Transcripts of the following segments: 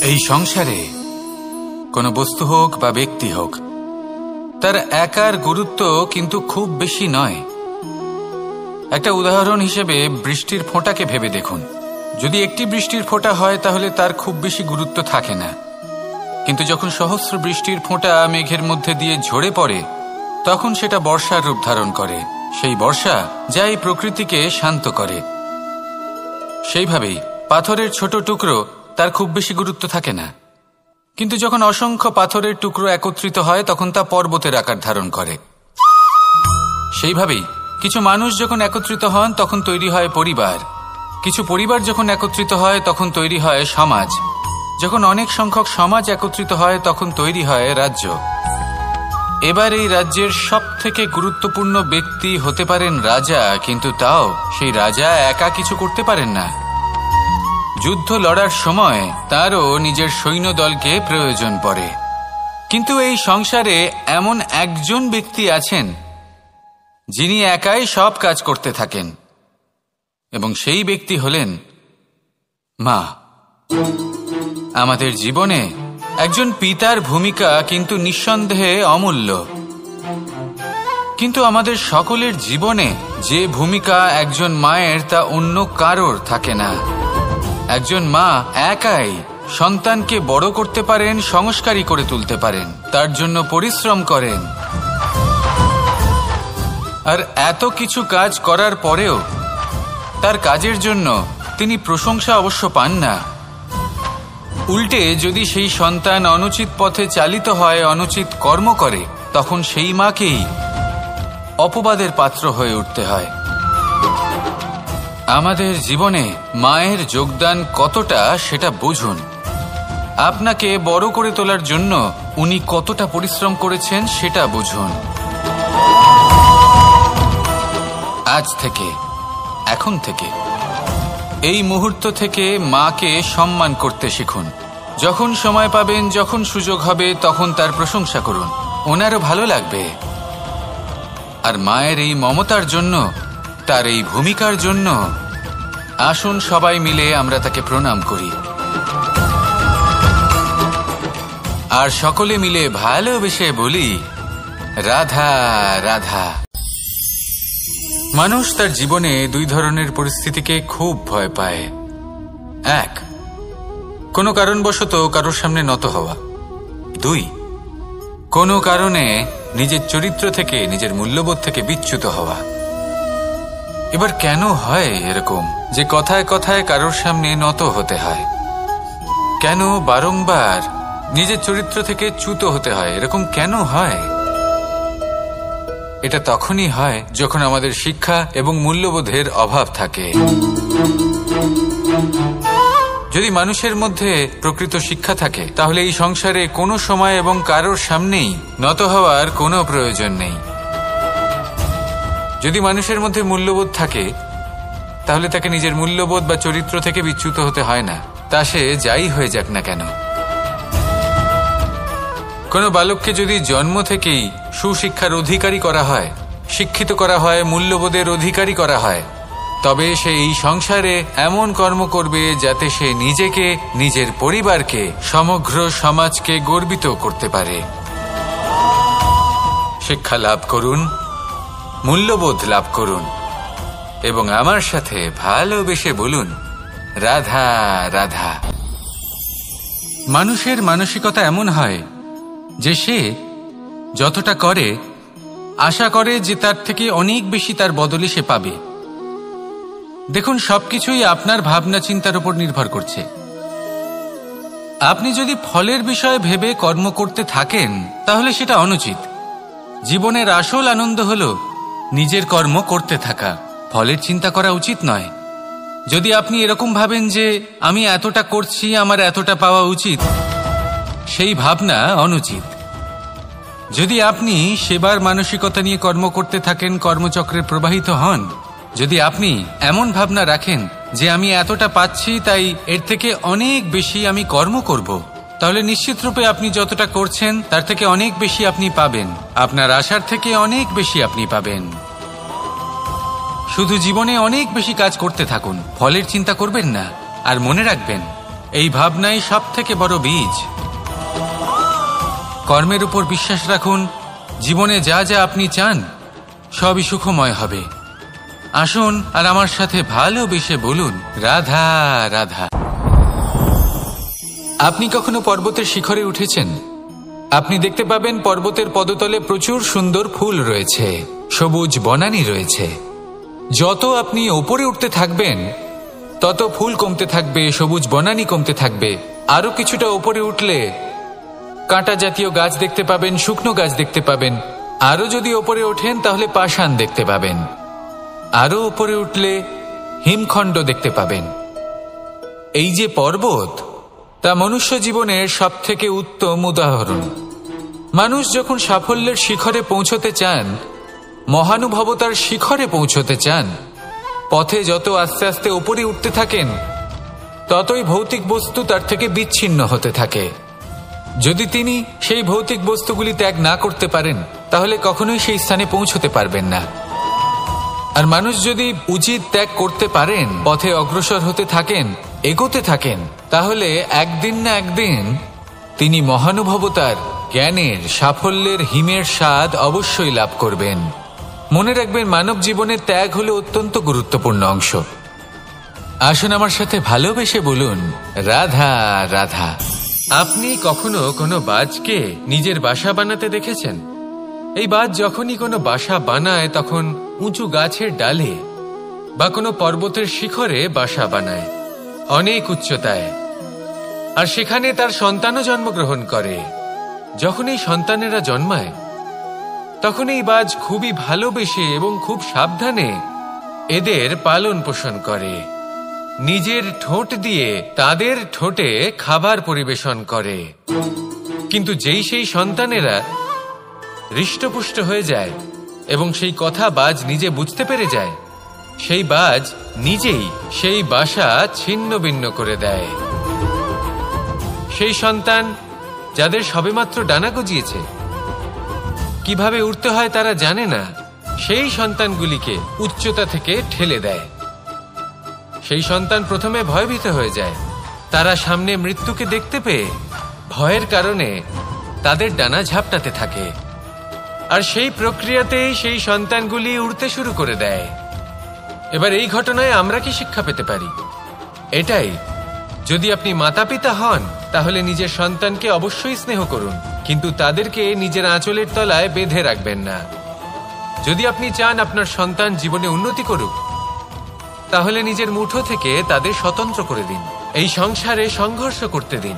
এই সংসারে কোনো বস্তু হোক বা ব্যক্তি হোক, তার একার গুরুত্ব কিন্তু খুব বেশি নয়। একটা উদাহরণ হিসেবে বৃষ্টির ফোঁটাকে ভেবে দেখুন। যদি একটি বৃষ্টির ফোঁটা হয় তাহলে তার খুব বেশি গুরুত্ব থাকে না, কিন্তু যখন সহস্র বৃষ্টির ফোঁটা মেঘের মধ্যে দিয়ে ঝরে পড়ে তখন সেটা বর্ষার রূপ ধারণ করে। সেই বর্ষা যা এই প্রকৃতিকে শান্ত করে। সেইভাবেই পাথরের ছোট টুকরো তার খুব বেশি গুরুত্ব থাকে না, কিন্তু যখন অসংখ্য পাথরের টুকরো একত্রিত হয় তখন তা পর্বতের আকার ধারণ করে। সেইভাবেই কিছু মানুষ যখন একত্রিত হন তখন তৈরি হয় পরিবার, কিছু পরিবার যখন একত্রিত হয় তখন তৈরি হয় সমাজ, যখন অনেক সংখ্যক সমাজ একত্রিত হয় তখন তৈরি হয় রাজ্য। এবার এই রাজ্যের সবথেকে গুরুত্বপূর্ণ ব্যক্তি হতে পারেন রাজা, কিন্তু তাও সেই রাজা একা কিছু করতে পারেন না। যুদ্ধ লড়ার সময় তারও নিজের সৈন্যদলকে প্রয়োজন পড়ে। কিন্তু এই সংসারে এমন একজন ব্যক্তি আছেন যিনি একাই সব কাজ করতে থাকেন, এবং সেই ব্যক্তি হলেন মা। আমাদের জীবনে একজন পিতার ভূমিকা কিন্তু নিঃসন্দেহে অমূল্য, কিন্তু আমাদের সকলের জীবনে যে ভূমিকা একজন মায়ের তা অন্য কারোর থাকে না। একজন মা একাই সন্তানকে বড় করতে পারেন, সংস্কারী করে তুলতে পারেন, তার জন্য পরিশ্রম করেন। আর এত কিছু কাজ করার পরেও তার কাজের জন্য তিনি প্রশংসা অবশ্য পান না। উল্টে যদি সেই সন্তান অনুচিত পথে চালিত হয়, অনুচিত কর্ম করে, তখন সেই মাকেই অপবাদের পাত্র হয়ে উঠতে হয়। আমাদের জীবনে মায়ের যোগদান কতটা সেটা বুঝুন। আপনাকে বড় করে তোলার জন্য উনি কতটা পরিশ্রম করেছেন সেটা বুঝুন। আজ থেকে, এখন থেকে, এই মুহূর্ত থেকে মাকে সম্মান করতে শিখুন। যখন সময় পাবেন, যখন সুযোগ হবে, তখন তার প্রশংসা করুন, ওনারও ভালো লাগবে। আর মায়ের এই মমতার জন্য, তার এই ভূমিকার জন্য আসুন সবাই মিলে আমরা তাকে প্রণাম করি, আর সকলে মিলে ভালোবেসে বলি রাধা রাধা। মানুষ তার জীবনে দুই ধরনের পরিস্থিতিকে খুব ভয় পায়। এক, কোনো কারণবশত কারোর সামনে নত হওয়া। দুই, কোনো কারণে নিজের চরিত্র থেকে, নিজের মূল্যবোধ থেকে বিচ্যুত হওয়া। এবার কেন হয় এরকম যে কথায় কথায় কারোর সামনে নত হতে হয়? কেন বারংবার নিজের চরিত্র থেকে চ্যুত হতে হয়? এরকম কেন হয়? এটা তখনই হয় যখন আমাদের শিক্ষা এবং মূল্যবোধের অভাব থাকে। যদি মানুষের মধ্যে প্রকৃত শিক্ষা থাকে তাহলে এই সংসারে কোনো সময় এবং কারোর সামনেই নত হওয়ার কোনো প্রয়োজন নেই। যদি মানুষের মধ্যে মূল্যবোধ থাকে তাহলে তাকে নিজের মূল্যবোধ বা চরিত্র থেকে বিচ্যুত হতে হয় না, তা সে যাই হয়ে যাক না কেন। কোনো বালককে যদি জন্ম থেকেই সুশিক্ষার অধিকারী করা হয়, শিক্ষিত করা হয়, মূল্যবোধের অধিকারী করা হয়, তবে সে এই সংসারে এমন কর্ম করবে যাতে সে নিজেকে, নিজের পরিবারকে, সমগ্র সমাজকে গর্বিত করতে পারে। শিক্ষা লাভ করুন, মূল্যবোধ লাভ করুন, এবং আমার সাথে ভালোবেসে বলুন রাধা রাধা। মানুষের মানসিকতা এমন হয় যে সে যতটা করে আশা করে যে তার থেকে অনেক বেশি তার বদলে সে পাবে। দেখুন, সবকিছুই আপনার ভাবনা চিন্তার উপর নির্ভর করছে। আপনি যদি ফলের বিষয়ে ভেবে কর্ম করতে থাকেন তাহলে সেটা অনুচিত। জীবনের আসল আনন্দ হলো নিজের কর্ম করতে থাকা, ফলের চিন্তা করা উচিত নয়। যদি আপনি এরকম ভাবেন যে আমি এতটা করছি, আমার এতটা পাওয়া উচিত, সেই ভাবনা অনুচিত। যদি আপনি সেবার মানসিকতা নিয়ে কর্ম করতে থাকেন, কর্মচক্রে প্রবাহিত হন, যদি আপনি এমন ভাবনা রাখেন যে আমি এতটা পাচ্ছি তাই এর থেকে অনেক বেশি আমি কর্ম করব, তাহলে নিশ্চিত রূপে আপনি যতটা করছেন তার থেকে অনেক বেশি আপনি পাবেন, আপনার আশার থেকে অনেক বেশি আপনি পাবেন। শুধু জীবনে অনেক বেশি কাজ করতে থাকুন, ফলের চিন্তা করবেন না। আর মনে রাখবেন, এই ভাবনাই সব থেকে বড় বীজ। কর্মের উপর বিশ্বাস রাখুন, জীবনে যা যা আপনি চান সবই সুখময় হবে। আসুন আর আমার সাথে ভালোবেসে বলুন, রাধা রাধা। আপনি কখনো পর্বতের শিখরে উঠেছেন? আপনি দেখতে পাবেন পর্বতের পদতলে প্রচুর সুন্দর ফুল রয়েছে, সবুজ বনানী রয়েছে। যত আপনি ওপরে উঠতে থাকবেন তত ফুল কমতে থাকবে, সবুজ বনানী কমতে থাকবে। আরো কিছুটা ওপরে উঠলে কাঁটা জাতীয় গাছ দেখতে পাবেন, শুকনো গাছ দেখতে পাবেন। আরো যদি ওপরে ওঠেন তাহলে পাষাণ দেখতে পাবেন। আরো উপরে উঠলে হিমখণ্ড দেখতে পাবেন। এই যে পর্বত, তা মনুষ্য জীবনের সবথেকে উত্তম উদাহরণ। মানুষ যখন সাফল্যের শিখরে পৌঁছতে চান, মহানুভবতার শিখরে পৌঁছতে চান, পথে যত আস্তে আস্তে উপরে উঠতে থাকেন ততই ভৌতিক বস্তু তার থেকে বিচ্ছিন্ন হতে থাকে। যদি তিনি সেই ভৌতিক বস্তুগুলি ত্যাগ না করতে পারেন তাহলে কখনোই সেই স্থানে পৌঁছতে পারবেন না। আর মানুষ যদি উচিত ত্যাগ করতে পারেন, পথে অগ্রসর হতে থাকেন, এগোতে থাকেন, তাহলে একদিন না একদিন তিনি মহানুভবতার, জ্ঞানের, সাফল্যের হিমের স্বাদ অবশ্যই লাভ করবেন। মনে রাখবেন, মানব জীবনের ত্যাগ হলো অত্যন্ত গুরুত্বপূর্ণ অংশ। আসুন আমার সাথে ভালোবেসে বলুন, রাধা রাধা। আপনি কখনো কোনো বাজকে নিজের বাসা বানাতে দেখেছেন? এই বাজ যখনই কোনো বাসা বানায় তখন উঁচু গাছের ডালে বা কোনো পর্বতের শিখরে বাসা বানায়, অনেক উচ্চতায়। আর সেখানে তার সন্তানও জন্মগ্রহণ করে। যখন এই সন্তানেরা জন্মায় তখন এই বাজ খুবই ভালোবেসে এবং খুব সাবধানে এদের পালন পোষণ করে। নিজের ঠোঁট দিয়ে তাদের ঠোঁটে খাবার পরিবেশন করে। কিন্তু যেই সেই সন্তানেরা হৃষ্টপুষ্ট হয়ে যায় এবং সেই কথা বাজ নিজে বুঝতে পেরে যায়, সেই বাজ নিজেই সেই বাসা ছিন্ন ভিন্ন করে দেয়। সেই সন্তান যাদের সবেমাত্র ডানা গজিয়েছে, কিভাবে উড়তে হয় তারা জানে না, সেই সন্তানগুলিকে উচ্চতা থেকে ঠেলে দেয়। সেই সন্তান প্রথমে ভয়ভীত হয়ে যায়। তারা সামনে মৃত্যুকে দেখতে পেয়ে ভয়ের কারণে তাদের ডানা ঝাপটাতে থাকে। আর সেই প্রক্রিয়াতেই সেই সন্তানগুলি উড়তে শুরু করে দেয়। এবার এই ঘটনায় আমরা কি শিক্ষা পেতে পারি? এটাই, যদি আপনি মাতা পিতা হন তাহলে নিজের সন্তানকে অবশ্যই স্নেহ করুন, কিন্তু তাদেরকে নিজের আঁচলের তলায় বেঁধে রাখবেন না। যদি আপনি চান আপনার সন্তান জীবনে উন্নতি করুক, তাহলে নিজের মুঠো থেকে তাদের স্বতন্ত্র করে দিন। এই সংসারে সংঘর্ষ করতে দিন।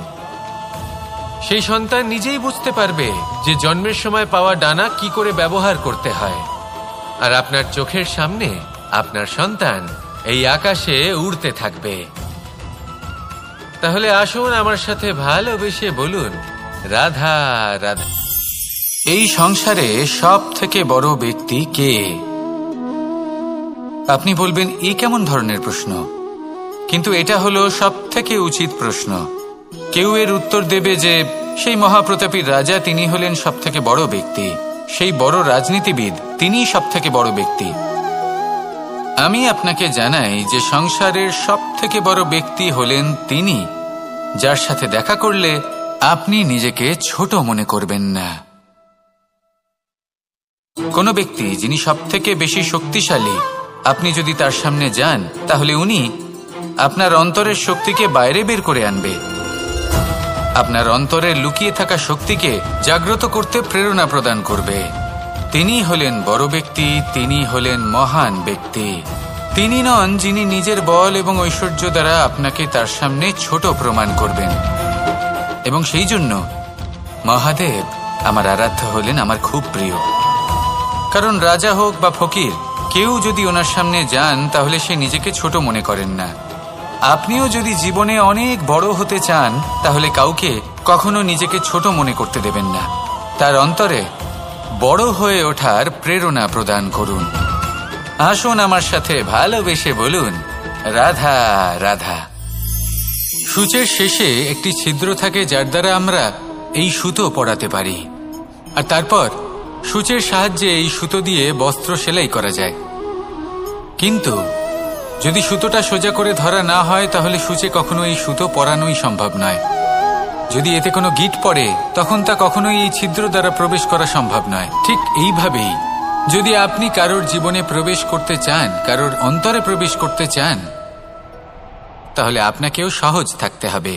সেই সন্তান নিজেই বুঝতে পারবে যে জন্মের সময় পাওয়া ডানা কি করে ব্যবহার করতে হয়। আর আপনার চোখের সামনে আপনার সন্তান এই আকাশে উড়তে থাকবে। তাহলে আসুন আমার সাথে ভালোবেসে বলুন, রাধা রাধা। এই সংসারে সব থেকে বড় ব্যক্তি কে? আপনি বলবেন, এই কেমন ধরনের প্রশ্ন? কিন্তু এটা হলো সব থেকে উচিত প্রশ্ন। কেউ এর উত্তর দেবে যে সেই মহাপ্রতাপী রাজা, তিনি হলেন সব থেকে বড় ব্যক্তি, সেই বড় রাজনীতিবিদ, তিনিই সব থেকে বড় ব্যক্তি। আমি আপনাকে জানাই যে সংসারের সব থেকে বড় ব্যক্তি হলেন তিনি, যার সাথে দেখা করলে আপনি নিজেকে ছোট মনে করবেন না। কোনো ব্যক্তি যিনি সব থেকে বেশি শক্তিশালী, আপনি যদি তার সামনে যান তাহলে উনি আপনার অন্তরের শক্তিকে বাইরে বের করে আনবে। আপনার অন্তরের লুকিয়ে থাকা শক্তিকে জাগ্রত করতে প্রেরণা প্রদান করবে। তিনি হলেন বড় ব্যক্তি, তিনি হলেন মহান ব্যক্তি। তিনি নন যিনি নিজের বল এবং ঐশ্বর্য দ্বারা আপনাকে তার সামনে ছোট প্রমাণ করবেন। এবং সেই জন্য মহাদেব আমার আরাধ্য হলেন আমার খুব প্রিয়। কারণ রাজা হোক বা ফকির, কেউ যদি ওনার সামনে যান তাহলে সে নিজেকে ছোট মনে করেন না। আপনিও যদি জীবনে অনেক বড় হতে চান তাহলে কাউকে কখনো নিজেকে ছোট মনে করতে দেবেন না। তার অন্তরে বড় হয়ে ওঠার প্রেরণা প্রদান করুন। আসুন আমার সাথে ভালোবেসে বলুন, রাধা রাধা। সূচের শেষে একটি ছিদ্র থাকে যার দ্বারা আমরা এই সুতো পরাতে পারি। আর তারপর সূচের সাহায্যে এই সুতো দিয়ে বস্ত্র সেলাই করা যায়। কিন্তু যদি সুতোটা সোজা করে ধরা না হয় তাহলে সূচে কখনো এই সুতো পরানোই সম্ভব নয়। যদি এতে কোনো গিঁট পড়ে তখন তা কখনোই এই ছিদ্র দ্বারা প্রবেশ করা সম্ভব নয়। ঠিক এইভাবেই যদি আপনি কারোর জীবনে প্রবেশ করতে চান, কারোর অন্তরে প্রবেশ করতে চান, তাহলে আপনাকেও সহজ থাকতে হবে।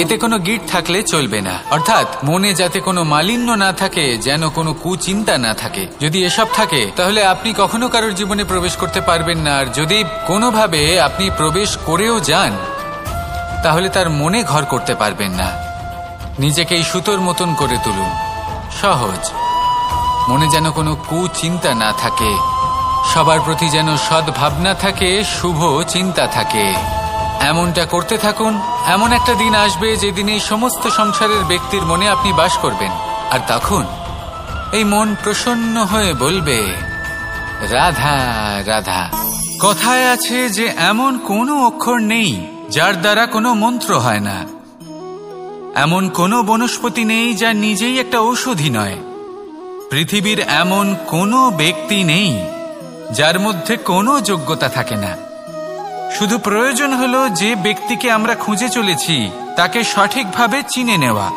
এতে কোনো গিঁট থাকলে চলবে না, অর্থাৎ মনে যাতে কোনো মালিন্য না থাকে, যেন কোনো কুচিন্তা না থাকে। যদি এসব থাকে তাহলে আপনি কখনো কারোর জীবনে প্রবেশ করতে পারবেন না। আর যদি কোনোভাবে আপনি প্রবেশ করেও যান তাহলে তার মনে ঘর করতে পারবেন না। নিজেকে এই সুতোর মতন করে তুলুন, সহজ। মনে যেন কোনো কুচিন্তা না থাকে, সবার প্রতি যেন সদ্ভাবনা থাকে, শুভ চিন্তা থাকে। এমনটা করতে থাকুন। এমন একটা দিন আসবে যেদিন এই সমস্ত সংসারের ব্যক্তির মনে আপনি বাস করবেন, আর তখন এই মন প্রসন্ন হয়ে বলবে, রাধা রাধা। কথায় আছে যে এমন কোনো অক্ষর নেই যার দ্বারা কোনো মন্ত্র হয় না, এমন কোনো বনস্পতি নেই যা নিজেই একটা ঔষধি নয়, পৃথিবীর এমন কোনো ব্যক্তি নেই যার মধ্যে কোনো যোগ্যতা থাকে না। শুধু প্রয়োজন হলো যে ব্যক্তিকে আমরা খুঁজে চলেছি তাকে সঠিকভাবে চিনে নেওয়া।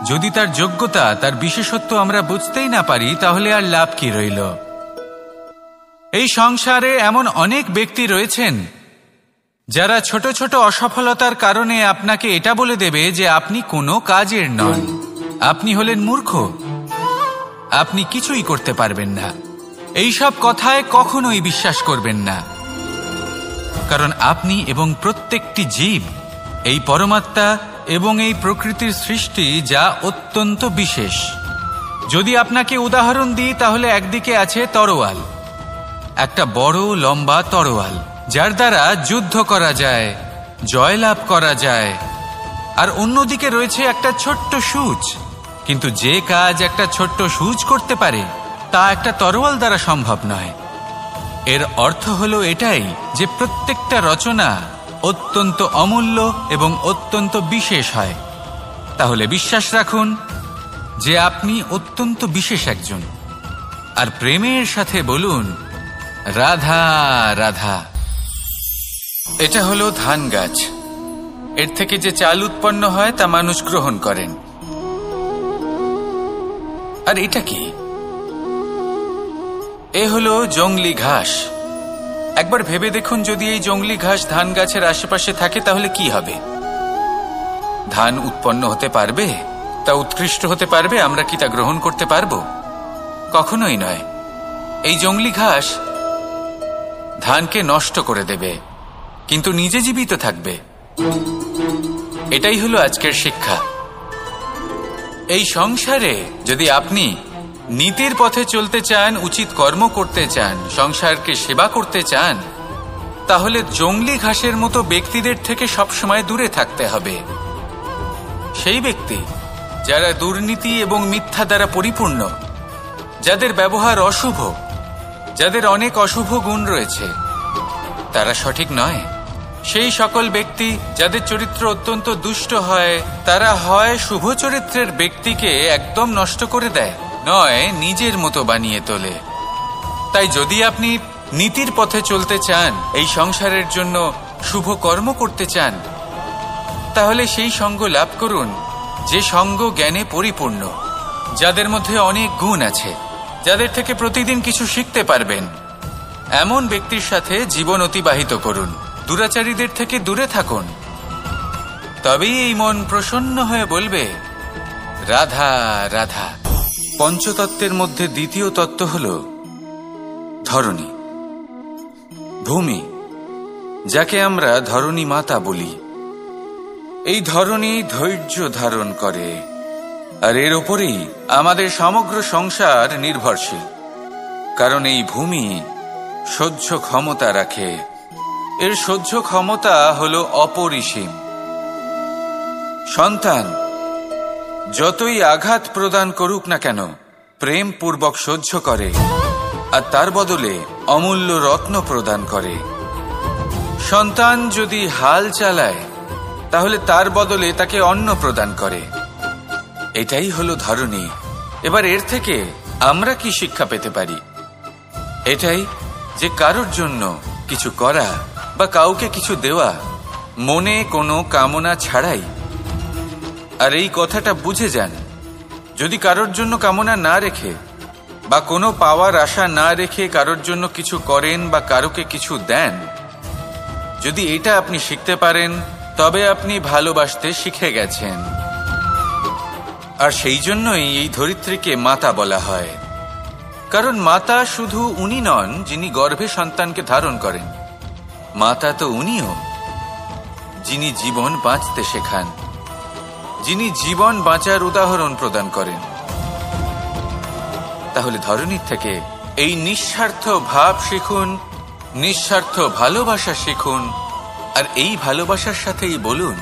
যদি তার যোগ্যতা, তার বিশেষত্ব আমরা বুঝতেই না পারি তাহলে আর লাভ কি রইল? এই সংসারে এমন অনেক ব্যক্তি রয়েছেন যারা ছোট ছোট অসফলতার কারণে আপনাকে এটা বলে দেবে যে আপনি কোনো কাজের নন, আপনি হলেন মূর্খ, আপনি কিছুই করতে পারবেন না। এইসব কথায় কখনোই বিশ্বাস করবেন না, কারণ আপনি এবং প্রত্যেকটি জীব এই পরমাত্মা এবং এই প্রকৃতির সৃষ্টি, যা অত্যন্ত বিশেষ। যদি আপনাকে উদাহরণ দিই তাহলে একদিকে আছে তরোয়াল, একটা বড় লম্বা তরোয়াল যার দ্বারা যুদ্ধ করা যায়, জয়লাভ করা যায়। আর অন্যদিকে রয়েছে একটা ছোট্ট সূচ, কিন্তু যে কাজ একটা ছোট্ট সূচ করতে পারে তা একটা তরোয়াল দ্বারা সম্ভব নয়। এর অর্থ হলো এটাই যে প্রত্যেকটা রচনা অত্যন্ত অমূল্য এবং অত্যন্ত বিশেষ হয়। তাহলে বিশ্বাস রাখুন যে আপনি অত্যন্ত বিশেষ একজন, আর প্রেমের সাথে বলুন, রাধা রাধা। এটা হলো ধান গাছ। এর থেকে যে চাল উৎপন্ন হয় তা মানুষ গ্রহণ করেন। আর এটা কি? এ হলো জংলি ঘাস। একবার ভেবে দেখুন, যদি এই জংলি ঘাস ধান গাছের আশেপাশে থাকে তাহলে কি হবে? ধান উৎপন্ন হতে পারবে? তা উৎকৃষ্ট হতে পারবে? আমরা কি তা গ্রহণ করতে পারবো? কখনোই নয়। এই জংলি ঘাস ধানকে নষ্ট করে দেবে, কিন্তু নিজে জীবিত থাকবে। এটাই হলো আজকের শিক্ষা। এই সংসারে যদি আপনি নীতির পথে চলতে চান, উচিত কর্ম করতে চান, সংসারকে সেবা করতে চান, তাহলে জংলি ঘাসের মতো ব্যক্তিদের থেকে সবসময় দূরে থাকতে হবে। সেই ব্যক্তি যারা দুর্নীতি এবং মিথ্যা দ্বারা পরিপূর্ণ, যাদের ব্যবহার অশুভ, যাদের অনেক অশুভ গুণ রয়েছে, তারা সঠিক নয়। সেই সকল ব্যক্তি যাদের চরিত্র অত্যন্ত দুষ্ট হয়, তারা হয় শুভ চরিত্রের ব্যক্তিকে একদম নষ্ট করে দেয়, নয় নিজের মতো বানিয়ে তোলে। তাই যদি আপনি নীতির পথে চলতে চান, এই সংসারের জন্য শুভ কর্ম করতে চান, তাহলে সেই সঙ্গ লাভ করুন যে সঙ্গ জ্ঞানে পরিপূর্ণ, যাদের মধ্যে অনেক গুণ আছে, যাদের থেকে প্রতিদিন কিছু শিখতে পারবেন। এমন ব্যক্তির সাথে জীবন অতিবাহিত করুন, দুরাচারীদের থেকে দূরে থাকুন। তবেই এই মন প্রসন্ন হয়ে বলবে, রাধা রাধা। পঞ্চতত্ত্বের মধ্যে দ্বিতীয় তত্ত্ব হল ধরণী, ভূমি, যাকে আমরা ধরণী মাতা বলি। এই ধরণী ধৈর্য ধারণ করে, আর এর ওপরেই আমাদের সমগ্র সংসার নির্ভরশীল। কারণ এই ভূমি সহ্য ক্ষমতা রাখে, এর সহ্য ক্ষমতা হল অপরিসীম। সন্তান যতই আঘাত প্রদান করুক না কেন, প্রেম পূর্বক সহ্য করে, আর তার বদলে অমূল্য রত্ন প্রদান করে। সন্তান যদি হাল চালায় তাহলে তার বদলে তাকে অন্ন প্রদান করে। এটাই হলো ধরণী। এবার এর থেকে আমরা কি শিক্ষা পেতে পারি? এটাই যে কারোর জন্য কিছু করা বা কাউকে কিছু দেওয়া মনে কোনো কামনা ছাড়াই। আর এই কথাটা বুঝে যান, যদি কারোর জন্য কামনা না রেখে বা কোনো পাওয়ার আশা না রেখে কারোর জন্য কিছু করেন বা কারোকে কিছু দেন, যদি এটা আপনি শিখতে পারেন তবে আপনি ভালোবাসতে শিখে গেছেন। আর সেই জন্যই এই ধরিত্রীকে মাতা বলা হয়, কারণ মাতা শুধু উনি নন যিনি গর্ভে সন্তানকে ধারণ করেন, মাতা তো উনিও যিনি জীবন বাঁচতে শেখান, যিনি জীবন বাঁচার উদাহরণ প্রদান করেন। তাহলে ধরনীর থেকে এই নিঃস্বার্থ ভাব শিখুন, নিঃস্বার্থ ভালোবাসা শিখুন, আর এই ভালোবাসার সাথেই বলুন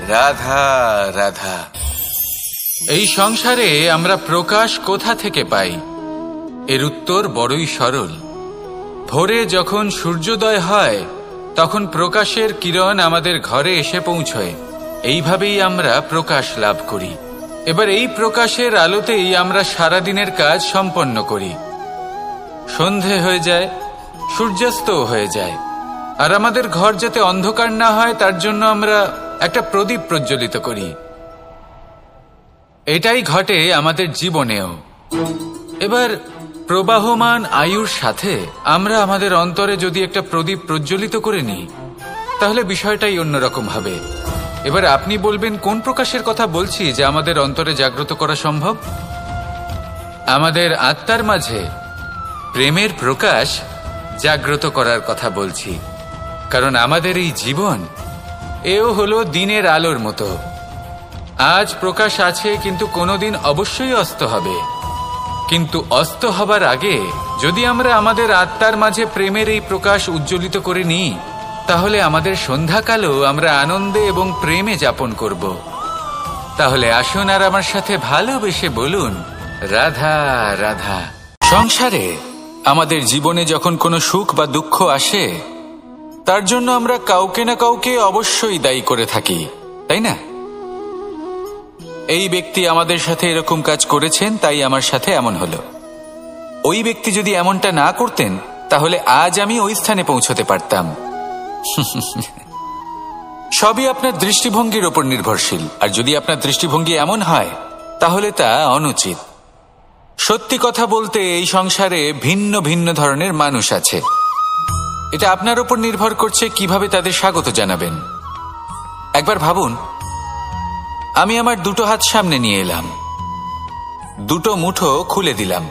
রাধা রাধা। এই সংসারে আমরা প্রকাশ কোথা থেকে পাই? এর উত্তর বড়ই সরল। ভোরে যখন সূর্যোদয় হয় তখন প্রকাশের কিরণ আমাদের ঘরে এসে পৌঁছয়। এইভাবেই আমরা প্রকাশ লাভ করি। এবার এই প্রকাশের আলোতেই আমরা সারাদিনের কাজ সম্পন্ন করি। সন্ধে হয়ে যায়, সূর্যাস্ত হয়ে যায়, আর আমাদের ঘর যাতে অন্ধকার না হয় তার জন্য আমরা একটা প্রদীপ প্রজ্বলিত করি। এটাই ঘটে আমাদের জীবনেও। এবার প্রবাহমান আয়ুর সাথে আমরা আমাদের অন্তরে যদি একটা প্রদীপ প্রজ্বলিত করে নিই তাহলে বিষয়টাই অন্যরকম হবে। এবার আপনি বলবেন কোন প্রকাশের কথা বলছি যা আমাদের অন্তরে জাগ্রত করা সম্ভব? আমাদের আত্মার মাঝে প্রেমের প্রকাশ জাগ্রত করার কথা বলছি। কারণ আমাদের এই জীবন এও হলো দিনের আলোর মতো। আজ প্রকাশ আছে, কিন্তু কোনোদিন অবশ্যই অস্ত হবে। কিন্তু অস্ত হবার আগে যদি আমরা আমাদের আত্মার মাঝে প্রেমের এই প্রকাশ উজ্জ্বলিত করে নিই তাহলে আমাদের সন্ধ্যাকালও আমরা আনন্দে এবং প্রেমে যাপন করব। তাহলে আসুন আর আমার সাথে ভালোবেসে বলুন রাধা রাধা। সংসারে আমাদের জীবনে যখন কোনো সুখ বা দুঃখ আসে তার জন্য আমরা কাউকে না কাউকে অবশ্যই দায়ী করে থাকি, তাই না? এই ব্যক্তি আমাদের সাথে এরকম কাজ করেছেন তাই আমার সাথে এমন হলো। ওই ব্যক্তি যদি এমনটা না করতেন তাহলে আজ আমি ওই স্থানে পৌঁছতে পারতাম। সবই আপনার দৃষ্টিভঙ্গির ওপর নির্ভরশীল। আর যদি আপনার দৃষ্টিভঙ্গি এমন হয় তাহলে তা অনুচিত। সত্যি কথা বলতে এই সংসারে ভিন্ন ভিন্ন ধরনের মানুষ আছে। এটা আপনার ওপর নির্ভর করছে কিভাবে তাদের স্বাগত জানাবেন। একবার ভাবুন, আমি আমার দুটো হাত সামনে নিয়ে এলাম, দুটো মুঠো খুলে দিলাম।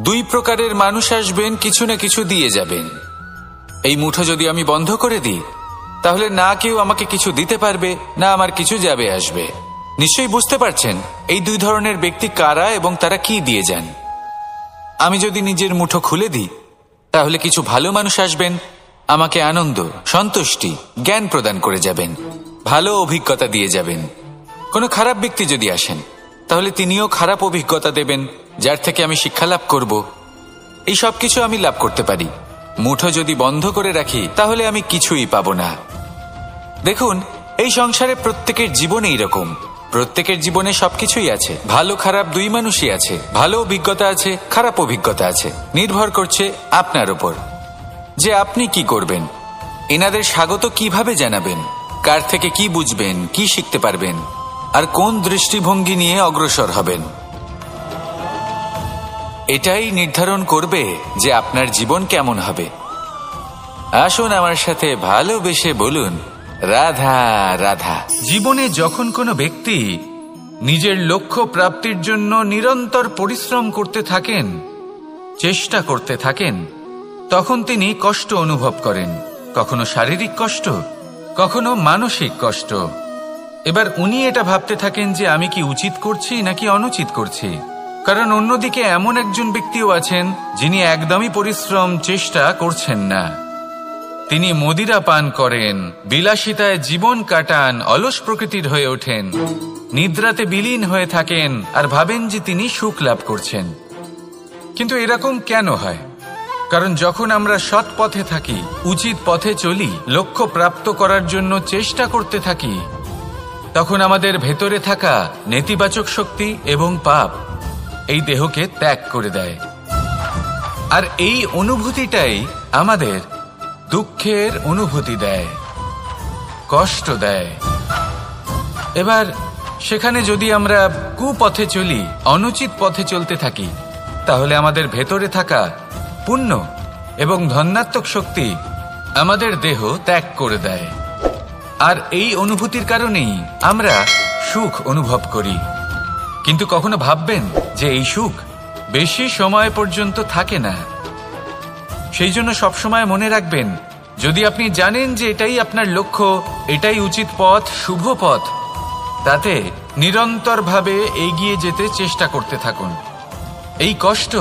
দুই প্রকারের মানুষ আসবেন, কিছু না কিছু দিয়ে যাবেন। এই মুঠো যদি আমি বন্ধ করে দিই তাহলে না কেউ আমাকে কিছু দিতে পারবে, না আমার কিছু যাবে আসবে। নিশ্চয়ই বুঝতে পারছেন এই দুই ধরনের ব্যক্তি কারা এবং তারা কি দিয়ে যান। আমি যদি নিজের মুঠো খুলে দিই তাহলে কিছু ভালো মানুষ আসবেন, আমাকে আনন্দ, সন্তুষ্টি, জ্ঞান প্রদান করে যাবেন, ভালো অভিজ্ঞতা দিয়ে যাবেন। কোনো খারাপ ব্যক্তি যদি আসেন তাহলে তিনিও খারাপ অভিজ্ঞতা দেবেন, যার থেকে আমি শিক্ষা লাভ করব। এই সব কিছু আমি লাভ করতে পারি। মুঠো যদি বন্ধ করে রাখি তাহলে আমি কিছুই পাবো না। দেখুন, এই সংসারে প্রত্যেকের জীবনে এইরকম। প্রত্যেকের জীবনে সবকিছুই আছে, ভালো খারাপ দুই মানুষই আছে। ভালো অভিজ্ঞতা আছে, খারাপ অভিজ্ঞতা আছে। নির্ভর করছে আপনার উপর যে আপনি কি করবেন, এনাদের স্বাগত কিভাবে জানাবেন, কার থেকে কি বুঝবেন, কি শিখতে পারবেন, আর কোন দৃষ্টিভঙ্গি নিয়ে অগ্রসর হবেন। এটাই নির্ধারণ করবে যে আপনার জীবন কেমন হবে। আসুন আমার সাথে ভালোবেসে বলুন রাধা রাধা। জীবনে যখন কোনো ব্যক্তি নিজের লক্ষ্য প্রাপ্তির জন্য নিরন্তর পরিশ্রম করতে থাকেন, চেষ্টা করতে থাকেন, তখন তিনি কষ্ট অনুভব করেন। কখনো শারীরিক কষ্ট, কখনো মানসিক কষ্ট। এবার উনি এটা ভাবতে থাকেন যে আমি কি উচিত করছি নাকি অনুচিত করছি। কারণ অন্যদিকে এমন একজন ব্যক্তিও আছেন যিনি একদমই পরিশ্রম, চেষ্টা করছেন না। তিনি মদিরা পান করেন, বিলাসিতায় জীবন কাটান, অলস প্রকৃতির হয়ে ওঠেন, নিদ্রাতে বিলীন হয়ে থাকেন আর ভাবেন যে তিনি সুখ লাভ করছেন। কিন্তু এরকম কেন হয়? কারণ যখন আমরা সৎ পথে থাকি, উচিত পথে চলি, লক্ষ্য প্রাপ্ত করার জন্য চেষ্টা করতে থাকি, তখন আমাদের ভেতরে থাকা নেতিবাচক শক্তি এবং পাপ এই দেহকে ত্যাগ করে দেয়। আর এই অনুভূতিটাই আমাদের দুঃখের অনুভূতি দেয়, কষ্ট দেয়। এবার সেখানে যদি আমরা কুপথে চলি, অনুচিত পথে চলতে থাকি, তাহলে আমাদের ভেতরে থাকা পুণ্য এবং ধনাত্মক শক্তি আমাদের দেহ ত্যাগ করে দেয়। আর এই অনুভূতির কারণেই আমরা সুখ অনুভব করি। কিন্তু কখনো ভাববেন যে এই সুখ বেশি সময় পর্যন্ত থাকে না। সেই জন্য সবসময় মনে রাখবেন, যদি আপনি জানেন যে এটাই আপনার লক্ষ্য, এটাই উচিত পথ, শুভ পথ, তাতে নিরন্তরভাবে এগিয়ে যেতে চেষ্টা করতে থাকুন। এই কষ্ট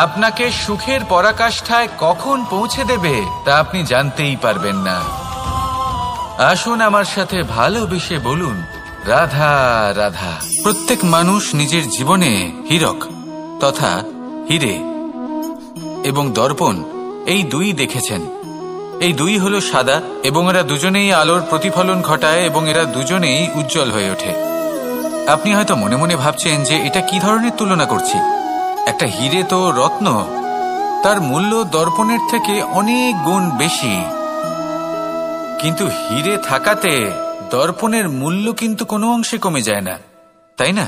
আপনাকে সুখের পরাকাষ্ঠায় কখন পৌঁছে দেবে তা আপনি জানতেই পারবেন না। আসুন আমার সাথে ভালোবেসে বলুন, রাধা রাধা। প্রত্যেক মানুষ নিজের জীবনে হীরক তথা হীরে এবং দর্পণ এই দুই দেখেছেন। এই দুই হলো সাদা এবং এরা দুজনেই আলোর প্রতিফলন ঘটায় এবং এরা দুজনেই উজ্জ্বল হয়ে ওঠে। আপনি হয়তো মনে মনে ভাবছেন যে এটা কি ধরনের তুলনা করছি। একটা হীরে তো রত্ন, তার মূল্য দর্পণের থেকে অনেক গুণ বেশি। কিন্তু হীরে থাকাতে দর্পণের মূল্য কিন্তু কোনো অংশে কমে যায় না, তাই না?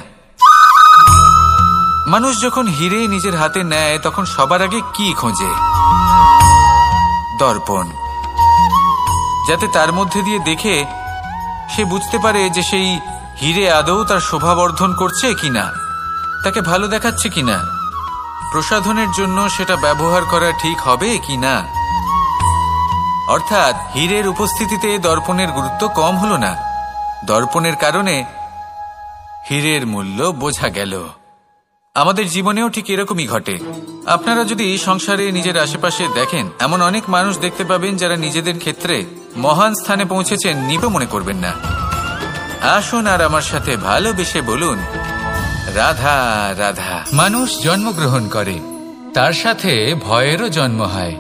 মানুষ যখন হীরে নিজের হাতে নেয় তখন সবার আগে কি খোঁজে? দর্পণ, যাতে তার মধ্যে দিয়ে দেখে সে বুঝতে পারে যে সেই হীরে আদৌ তার শোভাবর্ধন করছে কিনা, তাকে ভালো দেখাচ্ছে কিনা, প্রসাধনের জন্য সেটা ব্যবহার করা ঠিক হবে কিনা। অর্থাৎ হীরের উপস্থিতিতে দর্পণের গুরুত্ব কম হলো না, দর্পণের কারণে হীরের মূল্য বোঝা গেল। আমাদের জীবনেও ঠিক এরকমই ঘটে। আপনারা যদি সংসারে নিজের আশেপাশে দেখেন, এমন অনেক মানুষ দেখতে পাবেন যারা নিজেদের ক্ষেত্রে মহান স্থানে পৌঁছেছেন, নিপে মনে করবেন না। আসুন আর আমার সাথে ভালোবেসে বলুন, রাধা রাধা। মানুষ জন্মগ্রহণ করে, তার সাথে ভয়েরও জন্ম হয়।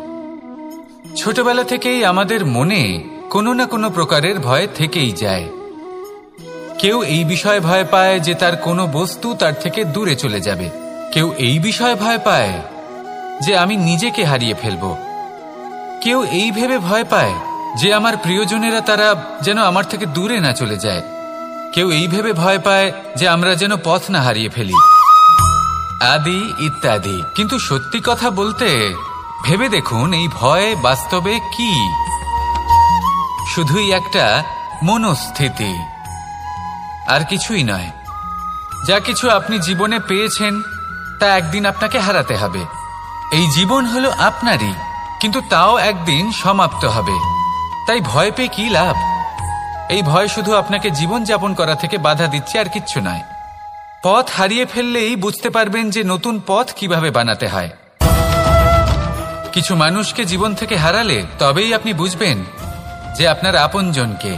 ছোটবেলা থেকেই আমাদের মনে কোনো না কোনো প্রকারের ভয় থেকেই যায়। কেউ এই বিষয়ে ভয় পায় যে তার কোনো বস্তু তার থেকে দূরে চলে যাবে। কেউ এই বিষয়ে ভয় পায় যে আমি নিজেকে হারিয়ে ফেলব। কেউ এই ভেবে ভয় পায় যে আমার প্রিয়জনেরা তারা যেন আমার থেকে দূরে না চলে যায়। কেউ এই ভেবে ভয় পায় যে আমরা যেন পথ না হারিয়ে ফেলি, আদি ইত্যাদি। কিন্তু সত্যি কথা বলতে ভেবে দেখুন, এই ভয় বাস্তবে কি? শুধুই একটা মনস্থিতি, আর কিছুই নয়। যা কিছু আপনি জীবনে পেয়েছেন তা একদিন আপনাকে হারাতে হবে। এই জীবন হলো আপনারই, কিন্তু তাও একদিন সমাপ্ত হবে। তাই ভয় পেয়ে কি লাভ? এই ভয় শুধু আপনাকে জীবন যাপন করা থেকে বাধা দিচ্ছে, আর কিচ্ছু নয়। পথ হারিয়ে ফেললেই বুঝতে পারবেন যে নতুন পথ কিভাবে বানাতে হয়। কিছু মানুষকে জীবন থেকে হারালে তবেই আপনি বুঝবেন যে আপনার আপনজনকে।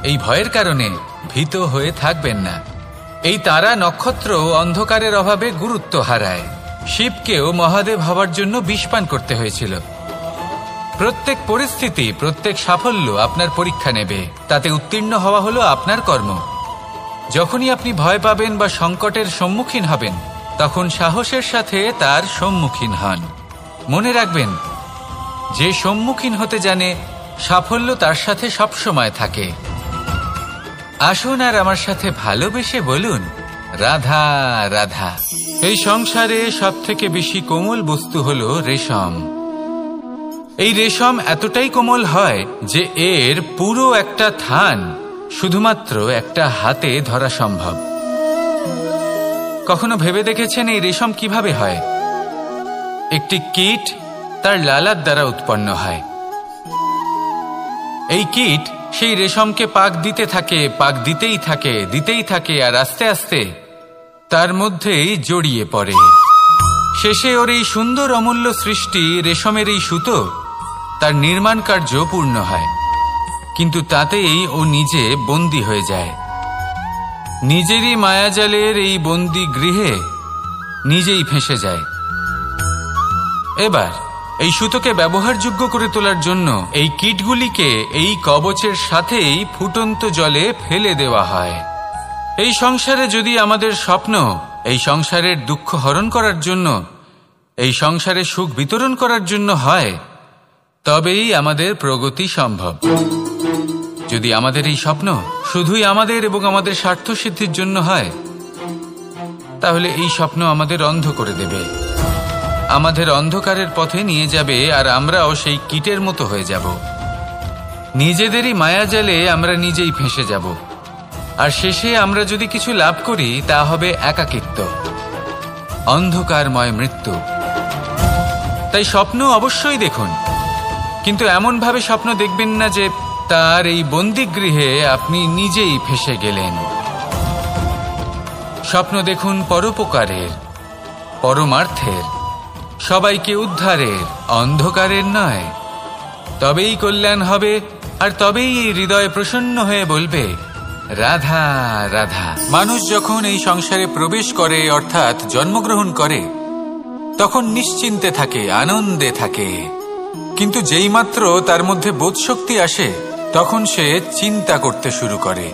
এই ভয়ের কারণে ভীত হয়ে থাকবেন না। এই তারা নক্ষত্র অন্ধকারের অভাবে গুরুত্ব হারায়। শিবকেও মহাদেব হওয়ার জন্য বিষ পান করতে হয়েছিল। প্রত্যেক পরিস্থিতি, প্রত্যেক সাফল্য আপনার পরীক্ষা নেবে, তাতে উত্তীর্ণ হওয়া হলো আপনার কর্ম। যখনই আপনি ভয় পাবেন বা সংকটের সম্মুখীন হবেন, তখন সাহসের সাথে তার সম্মুখীন হন। মনে রাখবেন, যে সম্মুখীন হতে জানে সাফল্য তার সাথে সবসময় থাকে। আসুন আর আমার সাথে ভালোবেসে বলুন, রাধা রাধা। এই সংসারে সব থেকে বেশি কোমল বস্তু হলো রেশম। এই রেশম এতটাই কোমল হয় যে এর পুরো একটা থান শুধুমাত্র একটা হাতে ধরা সম্ভব। কখনো ভেবে দেখেছেন এই রেশম কিভাবে হয়? একটি কীট তার লালার দ্বারা উৎপন্ন হয়। এই কীট সেই রেশমকে পাক দিতে থাকে, পাক দিতেই থাকে, দিতেই থাকে, আর আস্তে আস্তে তার মধ্যেই জড়িয়ে পড়ে। শেষে ওর এই সুন্দর অমূল্য সৃষ্টি রেশমের এই সুতো, তার নির্মাণ কার্য পূর্ণ হয়। কিন্তু তাতেই ও নিজে বন্দী হয়ে যায়। নিজেরই মায়াজালের এই বন্দী গৃহে নিজেই ফেঁসে যায়। এবার এই সুতোকে ব্যবহারযোগ্য করে তোলার জন্য এই কীটগুলিকে এই কবচের সাথেই ফুটন্ত জলে ফেলে দেওয়া হয়। এই সংসারে যদি আমাদের স্বপ্ন এই সংসারের দুঃখ হরণ করার জন্য এই সংসারে সুখ বিতরণ করার জন্য হয়, তবেই আমাদের প্রগতি সম্ভব। যদি আমাদের এই স্বপ্ন শুধুই আমাদের এবং আমাদের স্বার্থ সিদ্ধির জন্য হয়, তাহলে এই স্বপ্ন আমাদের অন্ধ করে দেবে, আমাদের অন্ধকারের পথে নিয়ে যাবে, আর আমরাও সেই কীটের মতো হয়ে যাব। নিজেদেরই মায়াজালে আমরা নিজেই ফেঁসে যাব, আর শেষে আমরা যদি কিছু লাভ করি তা হবে একাকিত্ব, অন্ধকারময় মৃত্যু। তাই স্বপ্ন অবশ্যই দেখুন, কিন্তু এমনভাবে স্বপ্ন দেখবেন না যে তার এই বন্দিগৃহে আপনি নিজেই ফেঁসে গেলেন। স্বপ্ন দেখুন পরোপকারের, পরমার্থের, সবাইকে উদ্ধারের, অন্ধকারের নয়। তবেই কল্যাণ হবে, আর তবেই এই হৃদয় প্রসন্ন হয়ে বলবে রাধা রাধা। মানুষ যখন এই সংসারে প্রবেশ করে, অর্থাৎ জন্মগ্রহণ করে, তখন নিশ্চিন্তে থাকে, আনন্দে থাকে। কিন্তু যেই মাত্র তার মধ্যে বোধশক্তি আসে, তখন সে চিন্তা করতে শুরু করে।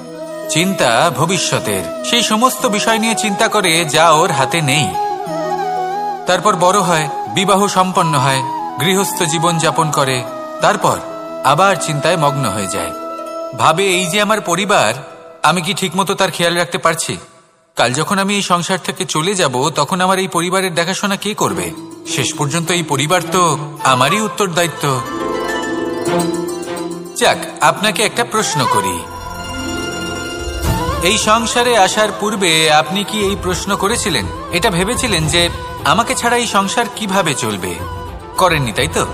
চিন্তা ভবিষ্যতের, সেই সমস্ত বিষয় নিয়ে চিন্তা করে যা ওর হাতে নেই। তারপর বড় হয়, বিবাহ সম্পন্ন হয়, গৃহস্থ জীবন যাপন করে, তারপর আবার চিন্তায় মগ্ন হয়ে যায়। ভাবে এই যে আমার পরিবার, আমি কি ঠিকমতো তার খেয়াল রাখতে পারছি? কাল যখন আমি এই সংসার থেকে চলে যাব, তখন আমার এই পরিবারের দেখাশোনা কে করবে? শেষ পর্যন্ত এই পরিবার তো আমারই উত্তরদায়িত্ব। যাক, আপনাকে একটা প্রশ্ন করি। এই সংসারে আসার পূর্বে আপনি কি এই প্রশ্ন করেছিলেন, এটা ভেবেছিলেন যে আমাকে ছাড়া এই সংসার কিভাবে চলবে? করেননি, তাই তো?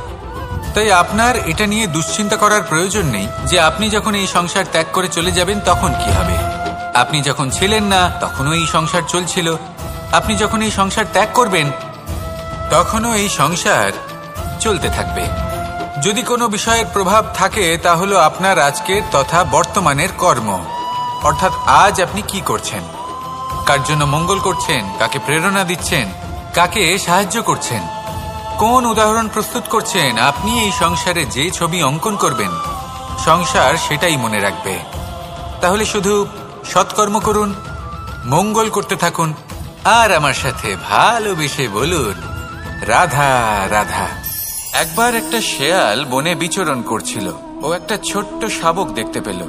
তাই আপনার এটা নিয়ে দুশ্চিন্তা করার প্রয়োজন নেই যে আপনি যখন এই সংসার ত্যাগ করে চলে যাবেন তখন কি হবে। আপনি যখন ছিলেন না তখনও এই সংসার চলছিল, আপনি যখন এই সংসার ত্যাগ করবেন তখনও এই সংসার চলতে থাকবে। যদি কোনো বিষয়ের প্রভাব থাকে তা হলো আপনার আজকের তথা বর্তমানের কর্ম, অর্থাৎ আজ আপনি কি করছেন, কার জন্য মঙ্গল করছেন, কাকে প্রেরণা দিচ্ছেন, কাকে সাহায্য করছেন, কোন উদাহরণ প্রস্তুত করছেন। আপনি এই সংসারে যে ছবি অঙ্কন করবেন, সংসার সেটাই মনে রাখবে। তাহলে শুধু সৎকর্ম করুন, মঙ্গল করতে থাকুন, আর আমার সাথে ভালোবেসে বলুন রাধা রাধা। একবার একটা শেয়াল বনে বিচরণ করছিল। ও একটা ছোট্ট শাবক দেখতে পেল।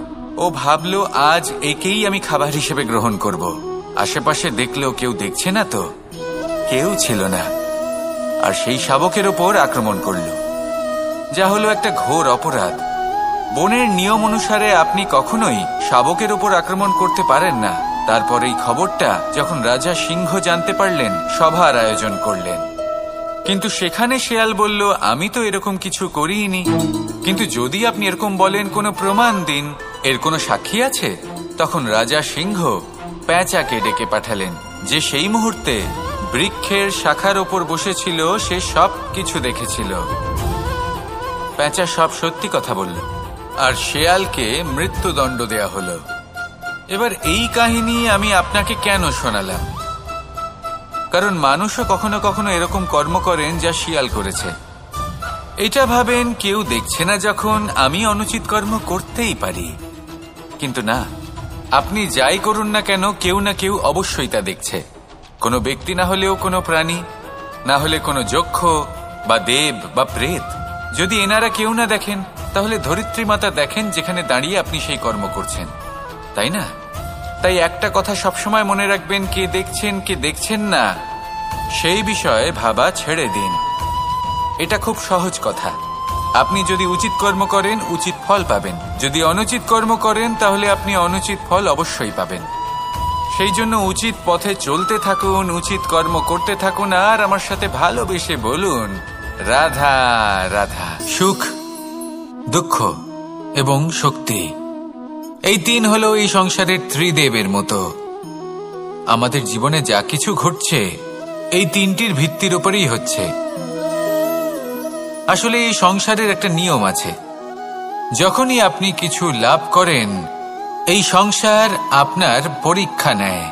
ও ভাবল, আজ একেই আমি খাবার হিসেবে গ্রহণ করব। আশেপাশে দেখলো কেউ দেখছে না তো, কেউ ছিল না, আর সেই শাবকের ওপর আক্রমণ করল, যা হলো একটা ঘোর অপরাধ। বনের নিয়ম অনুসারে আপনি কখনোই শাবকের ওপর আক্রমণ করতে পারেন না। তারপর এই খবরটা যখন রাজা সিংহ জানতে পারলেন, সভার আয়োজন করলেন। কিন্তু সেখানে শেয়াল বলল, আমি তো এরকম কিছু করিনি। কিন্তু যদি আপনি এরকম বলেন, কোনো প্রমাণ দিন, এর কোনো সাক্ষী আছে? তখন রাজা সিংহ পেঁচাকে ডেকে পাঠালেন, যে সেই মুহূর্তে বৃক্ষের শাখার ওপর বসেছিল, সে সব কিছু দেখেছিল। পেঁচা সব সত্যি কথা বলল, আর শেয়ালকে মৃত্যুদণ্ড দেয়া হলো। এবার এই কাহিনী আমি আপনাকে কেন শোনালাম? কারণ মানুষও কখনো কখনো এরকম কর্ম করেন যা শিয়াল করেছে। এটা ভাবেন কেউ দেখছে না, যখন আমি অনুচিত কর্ম করতেই পারি। কিন্তু না, আপনি যাই করুন না কেন, কেউ না কেউ অবশ্যই তা দেখছে। কোনো ব্যক্তি না হলেও কোনো প্রাণী, না হলে কোনো যক্ষ বা দেব বা প্রেত। যদি এনারা কেউ না দেখেন, তাহলে ধরিত্রী মাতা দেখেন, যেখানে দাঁড়িয়ে আপনি সেই কর্ম করছেন, তাই না? তাই একটা কথা সবসময় মনে রাখবেন, কে দেখছেন কে দেখছেন না সেই বিষয়ে ভাবা ছেড়ে দিন। এটা খুব সহজ কথা। আপনি যদি উচিত কর্ম করেন, উচিত ফল পাবেন। যদি অনুচিত কর্ম করেন, তাহলে আপনি অনুচিত ফল অবশ্যই পাবেন। সেই জন্য উচিত পথে চলতে থাকুন, উচিত কর্ম করতে থাকুন, আর আমার সাথে ভালোবেসে বলুন রাধা রাধা। সুখ, দুঃখ এবং শক্তি, এই তিন হলো এই সংসারের ত্রিদেবের মতো। আমাদের জীবনে যা কিছু ঘটছে এই তিনটির ভিত্তির উপরেই হচ্ছে। আসলে এই সংসারের একটা নিয়ম আছে, যখনই আপনি কিছু লাভ করেন, এই সংসার আপনার পরীক্ষা নেয়।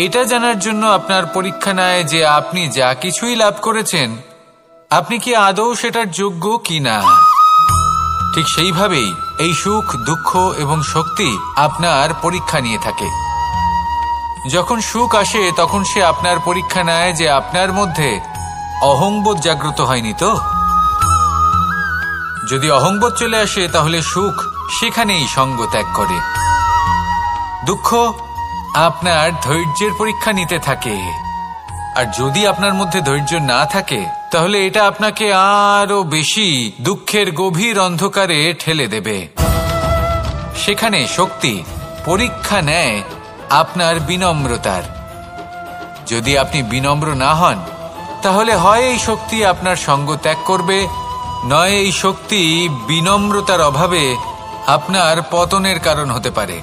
এটা জানার জন্য আপনার পরীক্ষা নেয় যে আপনি যা কিছুই লাভ করেছেন, আপনি কি আদৌ সেটার যোগ্য কিনা। ঠিক সেইভাবেই এই সুখ, দুঃখ এবং শক্তি আপনার পরীক্ষা নিয়ে থাকে। যখন সুখ আসে, তখন সে আপনার পরীক্ষা নেয় যে আপনার মধ্যে অহংবোধ জাগ্রত হয়নি তো? যদি অহংবোধ চলে আসে তাহলে সুখ সেখানেই সঙ্গ ত্যাগ করে। দুঃখ আপনার ধৈর্যের পরীক্ষা নিতে থাকে, আর যদি আপনার মধ্যে ধৈর্য না থাকে তাহলে এটা আপনাকে আরো বেশি দুঃখের গভীর অন্ধকারে ঠেলে দেবে। সেখানে শক্তি পরীক্ষা নেয় আপনার বিনম্রতার। যদি আপনি বিনম্র না হন তাহলে হয় এই শক্তি আপনার সঙ্গ ত্যাগ করবে, নয় এই শক্তি বিনম্রতার অভাবে আপনার পতনের কারণ হতে পারে।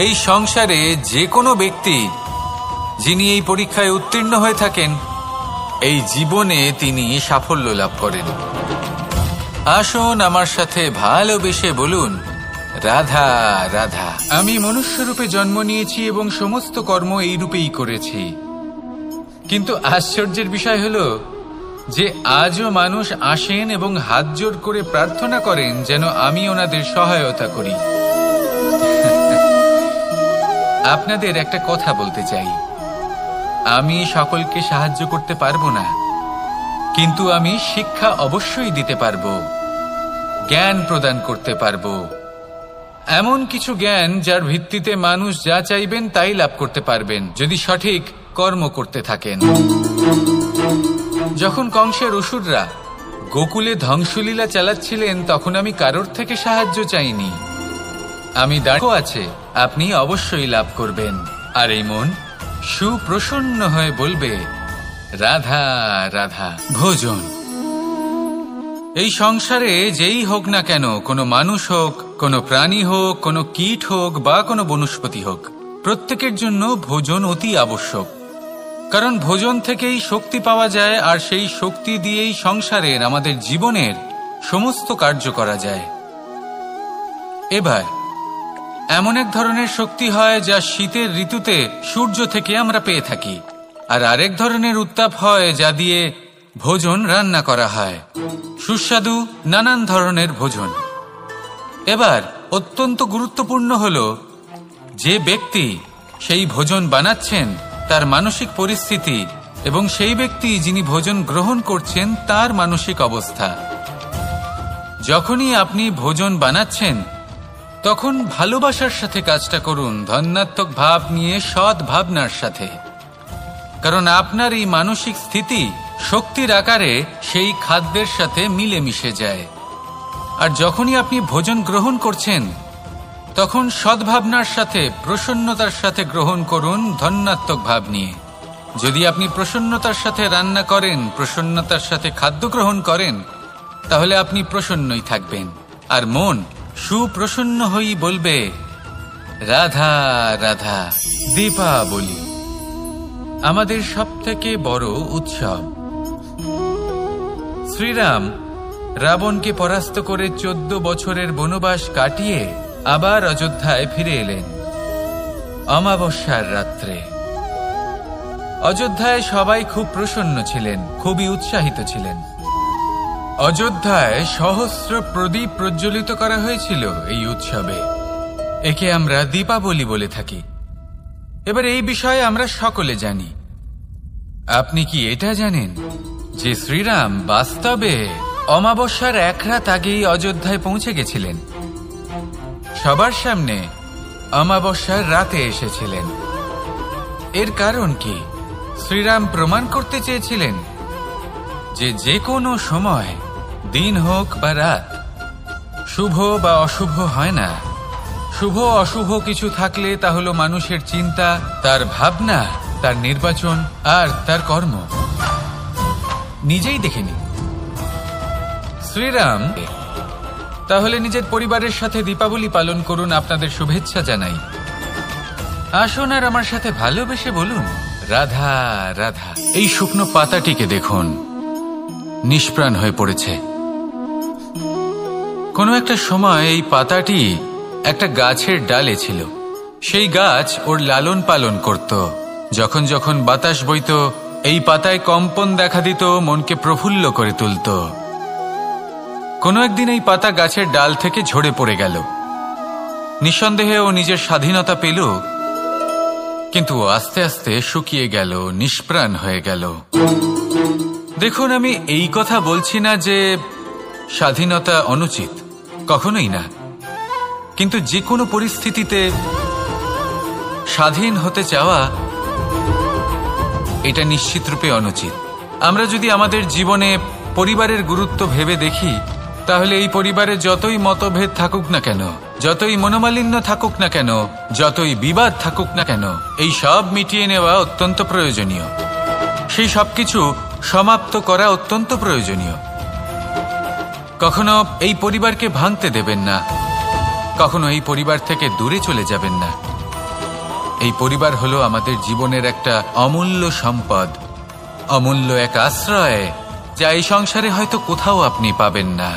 এই সংসারে যে কোনো ব্যক্তি যিনি এই পরীক্ষায় উত্তীর্ণ হয়ে থাকেন, এই জীবনে তিনি সাফল্য লাভ করেন। আসুন আমার সাথে ভালোবেসে বলুন, রাধা রাধা। আমি মনুষ্যরূপে জন্ম নিয়েছি এবং সমস্ত কর্ম এই রূপেই করেছি, কিন্তু আশ্চর্যের বিষয় হলো যে আজও মানুষ আসেন এবং হাত জোড় করে প্রার্থনা করেন যেন আমি ওনাদের সহায়তা করি। আপনাদের একটা কথা বলতে চাই, আমি সকলকে সাহায্য করতে পারবো না, কিন্তু আমি শিক্ষা অবশ্যই দিতে পারবো, জ্ঞান প্রদান করতে পারবো, এমন কিছু জ্ঞান যার ভিত্তিতে মানুষ যা চাইবেন তাই লাভ করতে পারবেন যদি সঠিক কর্ম করতে থাকেন। যখন কংসের অসুররা গোকুলে ধ্বংসলীলা চালাচ্ছিলেন তখন আমি কারোর থেকে সাহায্য চাইনি। আমি দাঁড়িয়ে আছে, আপনি অবশ্যই লাভ করবেন। আর এই মন সুপ্রসন্ন হয়ে বলবে, রাধা রাধা। ভোজন এই সংসারে যেই হোক না কেন, কোনো মানুষ হোক, কোনো প্রাণী হোক, কোনো কীট হোক বা কোনো বনস্পতি হোক, প্রত্যেকের জন্য ভোজন অতি আবশ্যক। কারণ ভোজন থেকেই শক্তি পাওয়া যায়, আর সেই শক্তি দিয়েই সংসারের আমাদের জীবনের সমস্ত কার্য করা যায়। এবার এমন এক ধরনের শক্তি হয় যা শীতের ঋতুতে সূর্য থেকে আমরা পেয়ে থাকি, আর আরেক ধরনের উত্তাপ হয় যা দিয়ে ভোজন রান্না করা হয়, সুস্বাদু নানান ধরনের ভোজন। এবার অত্যন্ত গুরুত্বপূর্ণ হলো যে ব্যক্তি সেই ভোজন বানাচ্ছেন তার মানসিক পরিস্থিতি এবং সেই ব্যক্তি যিনি ভোজন গ্রহণ করছেন তার মানসিক অবস্থা। যখনই আপনি ভোজন বানাচ্ছেন তখন ভালোবাসার সাথে কাজটা করুন, ধন্যাত্মক ভাব নিয়ে, সৎ ভাবনার সাথে, কারণ আপনার এই মানসিক স্থিতি শক্তির আকারে সেই খাদ্যের সাথে মিলে মিশে যায়। আর যখনই আপনি ভোজন গ্রহণ করছেন তখন সদ্ভাবনার সাথে, প্রসন্নতার সাথে গ্রহণ করুন, ধন্যাত্মক ভাব নিয়ে। যদি আপনি প্রসন্নতার সাথে রান্না করেন, প্রসন্নতার সাথে খাদ্য গ্রহণ করেন, তাহলে আপনি প্রসন্নই থাকবেন, আর মন সুপ্রসন্ন হয়েই বলবে, রাধা রাধা। দীপাবলি আমাদের সবথেকে বড় উৎসব। শ্রীরাম রাবণকে পরাস্ত করে 14 বছরের বনবাস কাটিয়ে আবার অযোধ্যায় ফিরে এলেন অমাবস্যার রাত্রে। অযোধ্যায় সবাই খুব প্রসন্ন ছিলেন, খুবই উৎসাহিত ছিলেন। অযোধ্যায় সহস্র প্রদীপ প্রজ্বলিত করা হয়েছিল এই উৎসবে। একে আমরা দীপাবলি বলে থাকি। এবার এই বিষয়ে আমরা সকলে জানি। আপনি কি এটা জানেন যে শ্রীরাম বাস্তবে অমাবস্যার এক রাত আগেই অযোধ্যায় পৌঁছে গেছিলেন? সবার সামনে অমাবস্যার রাতে এসেছিলেন। এর কারণ কি? শ্রীরাম প্রমাণ করতে চেয়েছিলেন যে যে কোনো সময়, দিন হোক বা রাত, শুভ বা অশুভ হয় না। শুভ অশুভ কিছু থাকলে তা হলো মানুষের চিন্তা, তার ভাবনা, তার নির্বাচন আর তার কর্ম। নিজেই দেখে নিন। শ্রীরাম তাহলে নিজের পরিবারের সাথে দীপাবলি পালন করুন। আপনাদের শুভেচ্ছা জানাই। আসুন আর আমার সাথে ভালোবেসে বলুন, রাধা রাধা। এই শুকনো পাতাটিকে দেখুন, নিষ্প্রাণ হয়ে পড়েছে। কোনো একটা সময় এই পাতাটি একটা গাছের ডালে ছিল। সেই গাছ ওর লালন পালন করত। যখন যখন বাতাস বইত, এই পাতায় কম্পন দেখা দিত, মনকে প্রফুল্ল করে তুলত। কোনো একদিন এই পাতা গাছের ডাল থেকে ঝরে পড়ে গেল। নিঃসন্দেহে ও নিজের স্বাধীনতা পেল, কিন্তু আস্তে আস্তে শুকিয়ে গেল, নিষ্প্রাণ হয়ে গেল। দেখুন, আমি এই কথা বলছি না যে স্বাধীনতা অনুচিত, কখনোই না। কিন্তু যে কোনো পরিস্থিতিতে স্বাধীন হতে চাওয়া এটা নিশ্চিতরূপে অনুচিত। আমরা যদি আমাদের জীবনে পরিবারের গুরুত্ব ভেবে দেখি, তাহলে এই পরিবারে যতই মতভেদ থাকুক না কেন, যতই মনোমালিন্য থাকুক না কেন, যতই বিবাদ থাকুক না কেন, এই সব মিটিয়ে নেওয়া অত্যন্ত প্রয়োজনীয়। সেই সবকিছু সমাপ্ত করা অত্যন্ত প্রয়োজনীয়। কখনো এই পরিবারকে ভাঙতে দেবেন না, কখনো এই পরিবার থেকে দূরে চলে যাবেন না। এই পরিবার হলো আমাদের জীবনের একটা অমূল্য সম্পদ, অমূল্য এক আশ্রয়, যা এই সংসারে হয়তো কোথাও আপনি পাবেন না।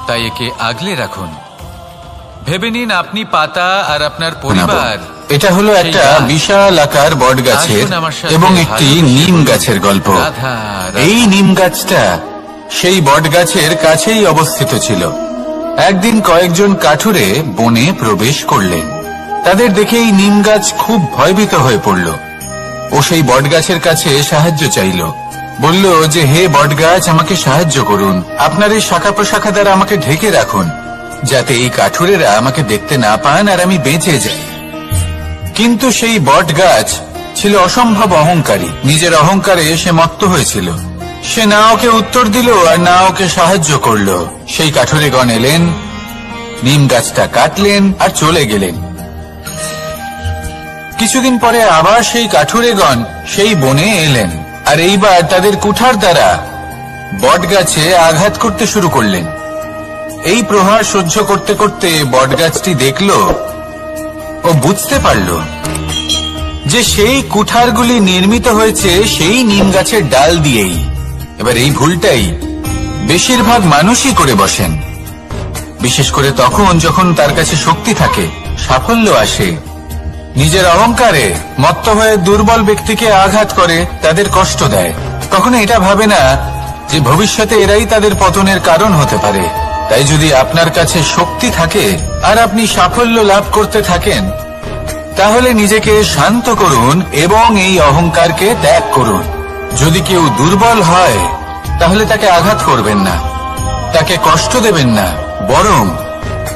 তাই একে আগলে রাখুন। ভেবে নিন আপনি পাতা আর আপনার পরিবার। এটা হলো একটা বিশাল আকার বট গাছের এবং একটি নিম গাছের গল্প। এই নিম গাছটা সেই বট গাছের কাছেই অবস্থিত ছিল। একদিন কয়েকজন কাঠুরে বনে প্রবেশ করলেন। তাদের দেখে এই নিম গাছ খুব ভয়ভীত হয়ে পড়ল। ও সেই বট গাছের কাছে সাহায্য চাইল। বলল যে, হে বট গাছ, আমাকে সাহায্য করুন, আপনার এই শাখা প্রশাখা দ্বারা আমাকে ঢেকে রাখুন, যাতে এই কাঠুরেরা আমাকে দেখতে না পান আর আমি বেঁচে যাই। কিন্তু সেই বট গাছ ছিল অসম্ভব অহংকারী। নিজের অহংকারে সে মত্ত হয়েছিল। সে না ওকে উত্তর দিল আর না ওকে সাহায্য করল। সেই কাঠুরেগণ এলেন, নিম গাছটা কাটলেন আর চলে গেলেন। কিছুদিন পরে আবার সেই কাঠুরেগণ সেই বনে এলেন, আর এইবার তাদের কুঠার দ্বারা বট গাছে আঘাত করতে শুরু করলেন। এই প্রহার সহ্য করতে করতে বট গাছটি দেখল ও বুঝতে পারল যে সেই কুঠারগুলি নির্মিত হয়েছে সেই নিম গাছের ডাল দিয়েই। এবার এই ভুলটাই বেশিরভাগ মানুষই করে বসেন, বিশেষ করে তখন যখন তার কাছে শক্তি থাকে, সাফল্য আসে। নিজের অহংকারে মত্ত হয়ে দুর্বল ব্যক্তিকে আঘাত করে, তাদের কষ্ট দেয়। কখনো এটা ভাবে না যে ভবিষ্যতে এরাই তাদের পতনের কারণ হতে পারে। তাই যদি আপনার কাছে শক্তি থাকে আর আপনি সাফল্য লাভ করতে থাকেন, তাহলে নিজেকে শান্ত করুন এবং এই অহংকারকে ত্যাগ করুন। যদি কেউ দুর্বল হয়, তাহলে তাকে আঘাত করবেন না, তাকে কষ্ট দেবেন না, বরং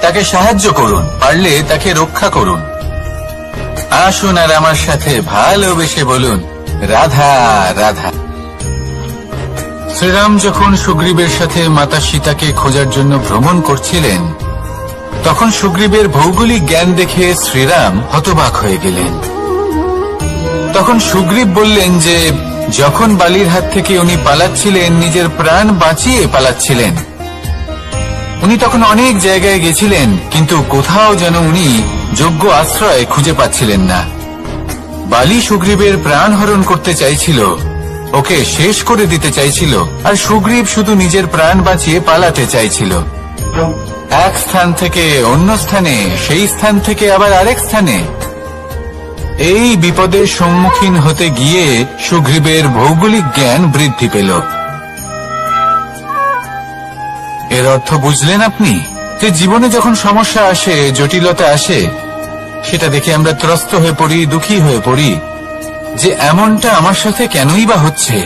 তাকে সাহায্য করুন, পারলে তাকে রক্ষা করুন। আসুন আর আমার সাথে ভালোবেসে বলুন, রাধা রাধা। শ্রীরাম যখন সুগ্রীবের সাথে মাতা সীতাকে খোঁজার জন্য ভ্রমণ করছিলেন, তখন সুগ্রীবের ভৌগোলিক জ্ঞান দেখে শ্রীরাম হতবাক হয়ে গেলেন। তখন সুগ্রীব বললেন যে যখন বালির হাত থেকে উনি পালাচ্ছিলেন, নিজের প্রাণ বাঁচিয়ে পালাচ্ছিলেন, উনি তখন অনেক জায়গায় গেছিলেন, কিন্তু কোথাও যেন উনি যোগ্য আশ্রয় খুঁজে পাচ্ছিলেন না। বালি সুগ্রীবের প্রাণ হরণ করতে চাইছিল, ওকে শেষ করে দিতে চাইছিল, আর সুগ্রীব শুধু নিজের প্রাণ বাঁচিয়ে পালাতে চাইছিল। এক স্থান থেকে অন্য স্থানে, সেই স্থান থেকে আবার আরেক স্থানে। এই বিপদের সম্মুখীন হতে গিয়ে সুগ্রীবের ভৌগোলিক জ্ঞান বৃদ্ধি পেল। এর অর্থ বুঝলেন আপনি? যে জীবনে যখন সমস্যা আসে, জটিলতা আসে, সেটা দেখে আমরা ত্রস্ত হয়ে পড়ি, দুঃখী হয়ে পড়ি যে এমনটা আমার সাথে কেনই বা হচ্ছে।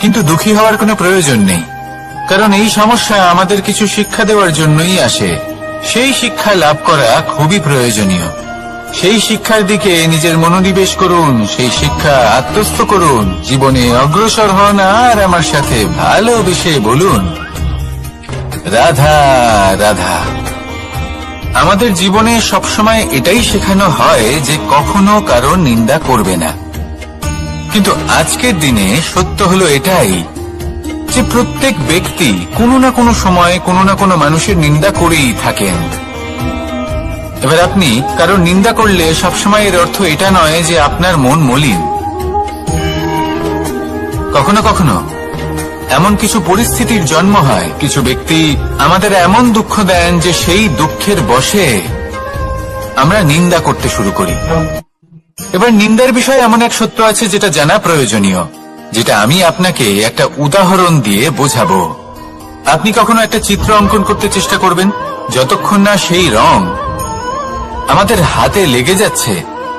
কিন্তু দুঃখী হওয়ার কোনো প্রয়োজন নেই, কারণ এই সমস্যা আমাদের কিছু শিক্ষা দেওয়ার জন্যই আসে। সেই শিক্ষা লাভ করা খুবই প্রয়োজনীয়। সেই শিক্ষার দিকে নিজের মনোনিবেশ করুন, সেই শিক্ষা আত্মস্থ করুন, জীবনে অগ্রসর হন আর আমার সাথে ভালোবেসে বলুন, রাধা রাধা। আমাদের জীবনে সবসময় এটাই শেখানো হয় যে কখনো কারো নিন্দা করবে না, কিন্তু আজকের দিনে সত্য হলো এটাই যে প্রত্যেক ব্যক্তি কোনো না কোনো সময় কোনো না কোনো মানুষের নিন্দা করেই থাকেন। এবার আপনি কারোর নিন্দা করলে সবসময় এর অর্থ এটা নয় যে আপনার মন মলিন। কখনো কখনো এমন কিছু পরিস্থিতির জন্ম হয়, কিছু ব্যক্তি আমাদের এমন দুঃখ দেন যে সেই দুঃখের বশে আমরা নিন্দা করতে শুরু করি। এবার নিন্দার বিষয়ে এমন এক সত্য আছে যেটা জানা প্রয়োজনীয়, যেটা আমি আপনাকে একটা উদাহরণ দিয়ে বোঝাবো। আপনি কখনো একটা চিত্র অঙ্কন করতে চেষ্টা করবেন, যতক্ষণ না সেই রং আমাদের হাতে লেগে যাচ্ছে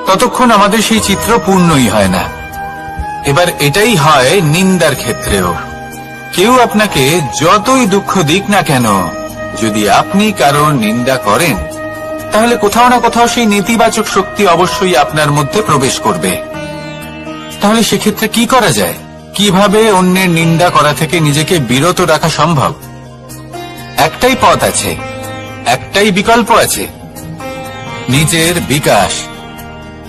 ততক্ষণ আমাদের সেই চিত্র পূর্ণই হয় না। এবার এটাই হয় নিন্দার ক্ষেত্রেও। কেউ আপনাকে যতই দুঃখ দিক না কেন, যদি আপনি কারো নিন্দা করেন তাহলে কোথাও না কোথাও সেই নেতিবাচক শক্তি অবশ্যই আপনার মধ্যে প্রবেশ করবে। তাহলে সেক্ষেত্রে কি করা যায়? কিভাবে অন্যের নিন্দা করা থেকে নিজেকে বিরত রাখা সম্ভব? একটাই পথ আছে, একটাই বিকল্প আছে, নিজের বিকাশ।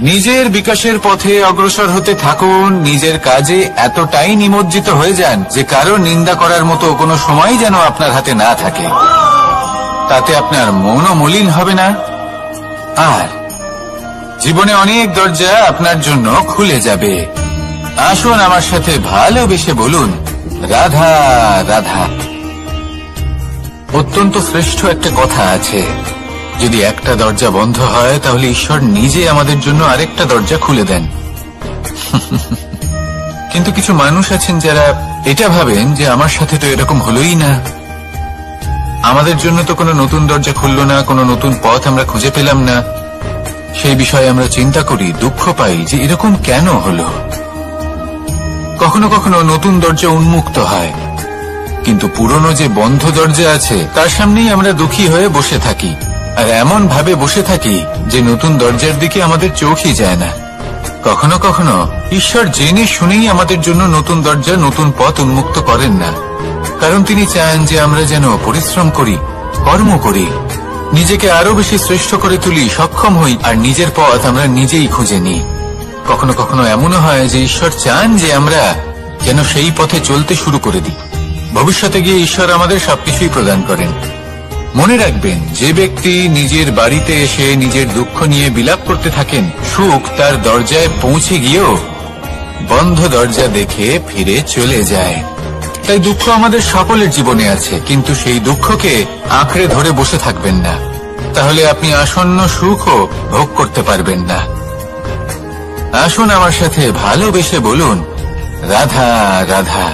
নিজের বিকাশের পথে অগ্রসর হতে থাকুন। নিজের কাজে এতটাই নিমজ্জিত হয়ে যান যে কারো নিন্দা করার মতো কোনো সময় যেন আপনার হাতে না থাকে। তাতে আপনার মনও মলিন হবে না, আর জীবনে অনেক দরজা আপনার জন্য খুলে যাবে। আসুন আমার সাথে ভালোবেসে বলুন, রাধা রাধা। অত্যন্ত শ্রেষ্ঠ একটা কথা আছে, যদি একটা দরজা বন্ধ হয় তাহলে ঈশ্বর নিজে আমাদের জন্য আরেকটা দরজা খুলে দেন। কিন্তু কিছু মানুষ আছেন যারা এটা ভাবেন যে আমার সাথে তো এরকম হলোই না, আমাদের জন্য তো কোনো নতুন দরজা খুললো না, কোনো নতুন পথ আমরা খুঁজে পেলাম না। সেই বিষয়ে আমরা চিন্তা করি, দুঃখ পাই যে এরকম কেন হলো। কখনো কখনো নতুন দরজা উন্মুক্ত হয়, কিন্তু পুরনো যে বন্ধ দরজা আছে তার সামনেই আমরা দুঃখী হয়ে বসে থাকি, আর এমন ভাবে বসে থাকি যে নতুন দরজার দিকে আমাদের চোখই যায় না। কখনো কখনো ঈশ্বর জেনে শুনেই আমাদের জন্য নতুন দরজা, নতুন পথ উন্মুক্ত করেন না, কারণ তিনি চান যে আমরা যেন পরিশ্রম করি, কর্ম করি, নিজেকে আরো বেশি শ্রেষ্ঠ করে তুলি, সক্ষম হই, আর নিজের পথ আমরা নিজেই খুঁজে নিই। কখনো কখনো এমনও হয় যে ঈশ্বর চান যে আমরা যেন সেই পথে চলতে শুরু করে দিই। ভবিষ্যতে গিয়ে ঈশ্বর আমাদের সবকিছুই প্রদান করেন। মনে রাখবেন, যে ব্যক্তি নিজের বাড়িতে এসে নিজের দুঃখ নিয়ে বিলাপ করতে থাকেন, সুখ তার দরজায় পৌঁছে গিয়েও বন্ধ দরজা দেখে ফিরে চলে যায়। তাই দুঃখ আমাদের সকলের জীবনে আছে, কিন্তু সেই দুঃখকে আঁকড়ে ধরে বসে থাকবেন না, তাহলে আপনি আসন্ন সুখও ভোগ করতে পারবেন না। আসুন আমার সাথে ভালোবেসে বলুন, রাধা রাধা।